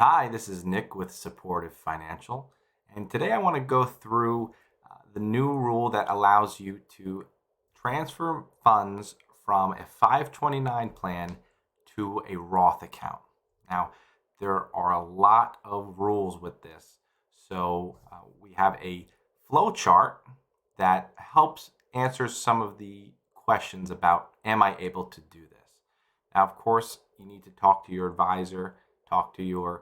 Hi, this is Nick with Supportive Financial, and today I want to go through the new rule that allows you to transfer funds from a 529 plan to a Roth account. Now, there are a lot of rules with this, so we have a flow chart that helps answer some of the questions about am I able to do this? Now, of course, you need to talk to your advisor, talk to your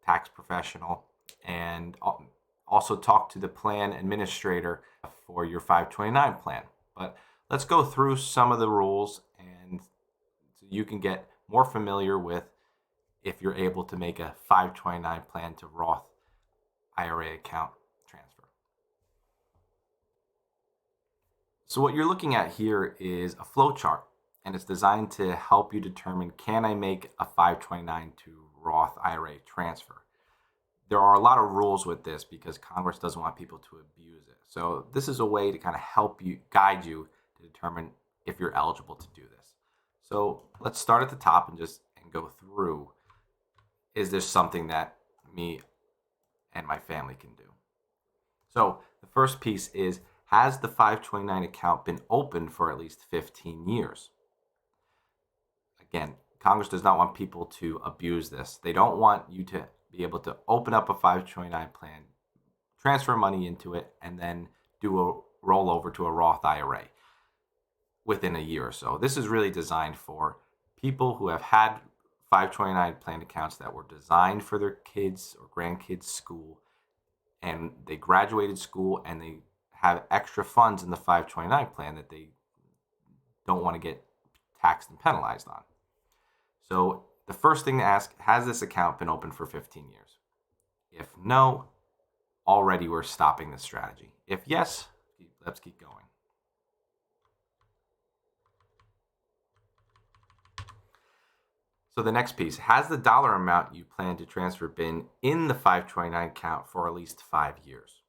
tax professional, and also talk to the plan administrator for your 529 plan. But let's go through some of the rules and so you can get more familiar with if you're able to make a 529 plan to Roth IRA account transfer. So what you're looking at here is a flow chart, and it's designed to help you determine, can I make a 529 to Roth IRA transfer? There are a lot of rules with this because Congress doesn't want people to abuse it. So this is a way to kind of help you, guide you to determine if you're eligible to do this. So let's start at the top and go through, is there something that me and my family can do? So the first piece is, has the 529 account been open for at least 15 years? Again, Congress does not want people to abuse this. They don't want you to be able to open up a 529 plan, transfer money into it, and then do a rollover to a Roth IRA within a year or so. This is really designed for people who have had 529 plan accounts that were designed for their kids or grandkids' school, and they graduated school and they have extra funds in the 529 plan that they don't want to get taxed and penalized on. So the first thing to ask, has this account been open for 15 years? If no, already we're stopping this strategy. If yes, let's keep going. So the next piece, has the dollar amount you plan to transfer been in the 529 account for at least 5 years?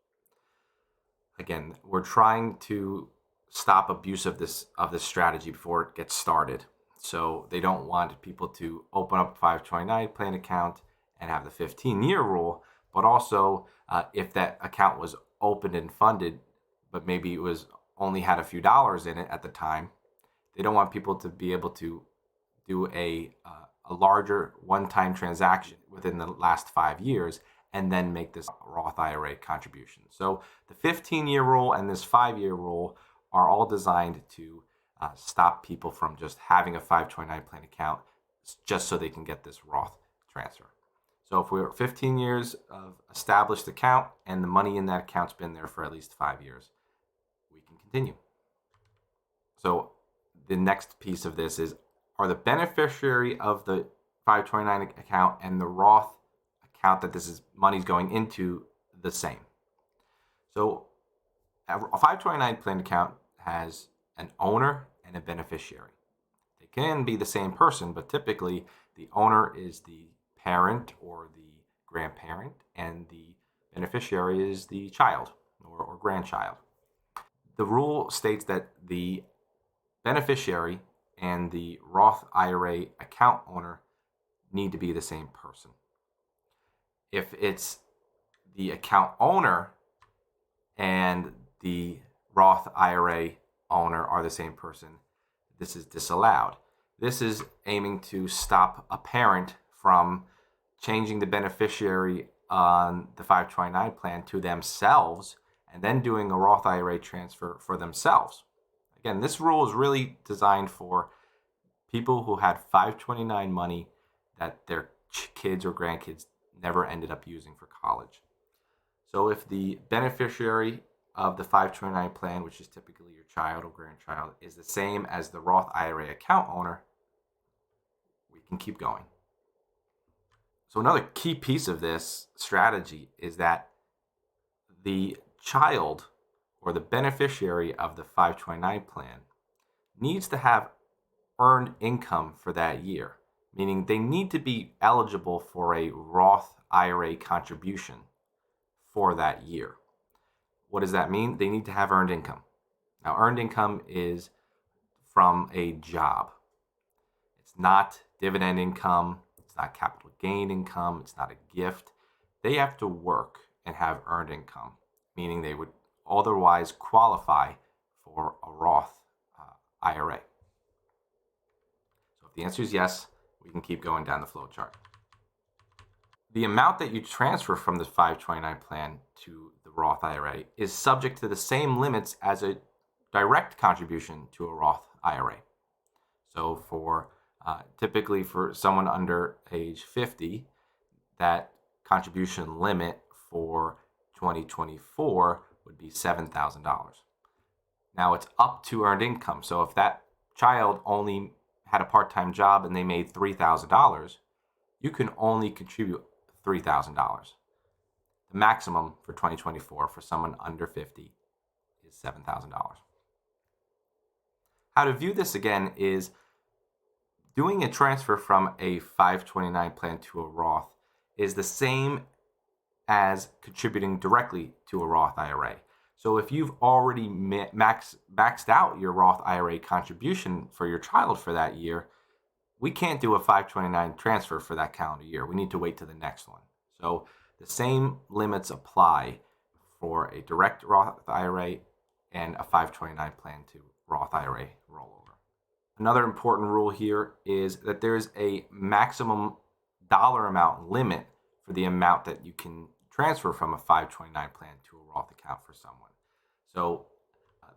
Again, we're trying to stop abuse of this strategy before it gets started. So they don't want people to open up a 529 plan account and have the 15-year rule, but also if that account was opened and funded, but maybe it was only had a few dollars in it at the time, they don't want people to be able to do a larger one-time transaction within the last 5 years and then make this Roth IRA contribution. So the 15-year rule and this 5-year rule are all designed to stop people from just having a 529 plan account just so they can get this Roth transfer. So if we're 15 years of established account and the money in that account's been there for at least 5 years, we can continue. So the next piece of this is, are the beneficiary of the 529 account and the Roth account that money's going into the same? So a 529 plan account has an owner and a beneficiary. They can be the same person, but typically the owner is the parent or the grandparent, and the beneficiary is the child or grandchild. The rule states that the beneficiary and the Roth IRA account owner need to be the same person. If it's the account owner and the Roth IRA owner are the same person, this is disallowed. This is aiming to stop a parent from changing the beneficiary on the 529 plan to themselves and then doing a Roth IRA transfer for themselves. Again, this rule is really designed for people who had 529 money that their kids or grandkids never ended up using for college. So if the beneficiary of the 529 plan, which is typically your child or grandchild, is the same as the Roth IRA account owner, we can keep going. So another key piece of this strategy is that the child or the beneficiary of the 529 plan needs to have earned income for that year, meaning they need to be eligible for a Roth IRA contribution for that year. What does that mean? They need to have earned income. Now, earned income is from a job. It's not dividend income. It's not capital gain income. It's not a gift. They have to work and have earned income, meaning they would otherwise qualify for a Roth IRA. So if the answer is yes, we can keep going down the flow chart. The amount that you transfer from the 529 plan to the Roth IRA is subject to the same limits as a direct contribution to a Roth IRA. So for typically for someone under age 50, that contribution limit for 2024 would be $7,000. Now it's up to earned income. So if that child only had a part-time job and they made $3,000, you can only contribute $3,000. The maximum for 2024 for someone under 50 is $7,000. How to view this again is doing a transfer from a 529 plan to a Roth is the same as contributing directly to a Roth IRA. So if you've already maxed out your Roth IRA contribution for your child for that year, we can't do a 529 transfer for that calendar year. We need to wait to the next one. So the same limits apply for a direct Roth IRA and a 529 plan to Roth IRA rollover. Another important rule here is that there is a maximum dollar amount limit for the amount that you can transfer from a 529 plan to a Roth account for someone. So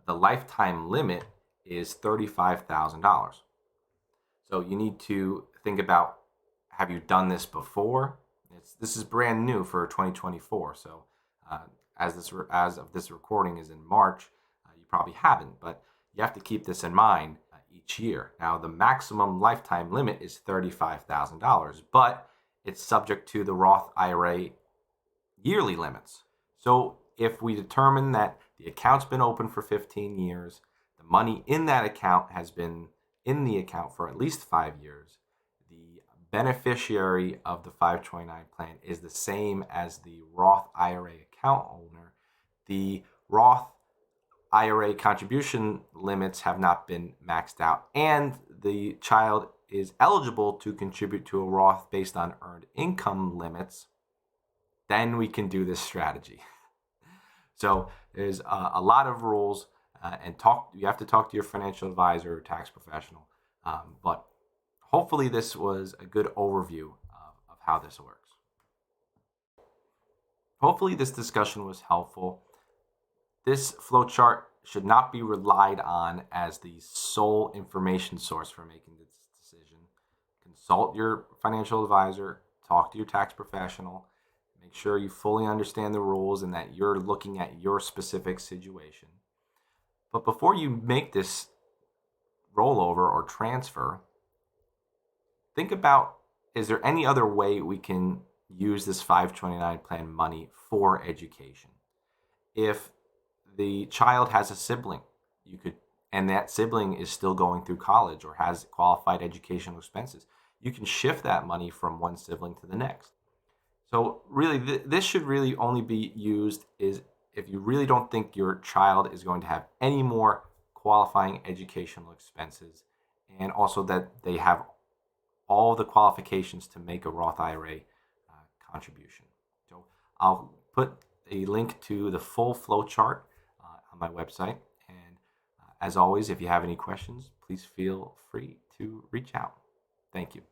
the lifetime limit is $35,000. So you need to think about, have you done this before? This is brand new for 2024. So as of this recording is in March, you probably haven't, but you have to keep this in mind each year. Now the maximum lifetime limit is $35,000, but it's subject to the Roth IRA yearly limits. So if we determine that the account's been open for 15 years, the money in that account has been in the account for at least 5 years, the beneficiary of the 529 plan is the same as the Roth IRA account owner, the Roth IRA contribution limits have not been maxed out, and the child is eligible to contribute to a Roth based on earned income limits, then we can do this strategy. So there's a lot of rules, and you have to talk to your financial advisor or tax professional. But hopefully this was a good overview of how this works. Hopefully this discussion was helpful. This flowchart should not be relied on as the sole information source for making this decision. Consult your financial advisor, talk to your tax professional, make sure you fully understand the rules and that you're looking at your specific situation. But before you make this rollover or transfer, think about, is there any other way we can use this 529 plan money for education? If the child has a sibling, and that sibling is still going through college or has qualified educational expenses, you can shift that money from one sibling to the next. So really, this should really only be used is if you really don't think your child is going to have any more qualifying educational expenses, and also that they have all the qualifications to make a Roth IRA contribution. So I'll put a link to the full flow chart on my website. And as always, if you have any questions, please feel free to reach out. Thank you.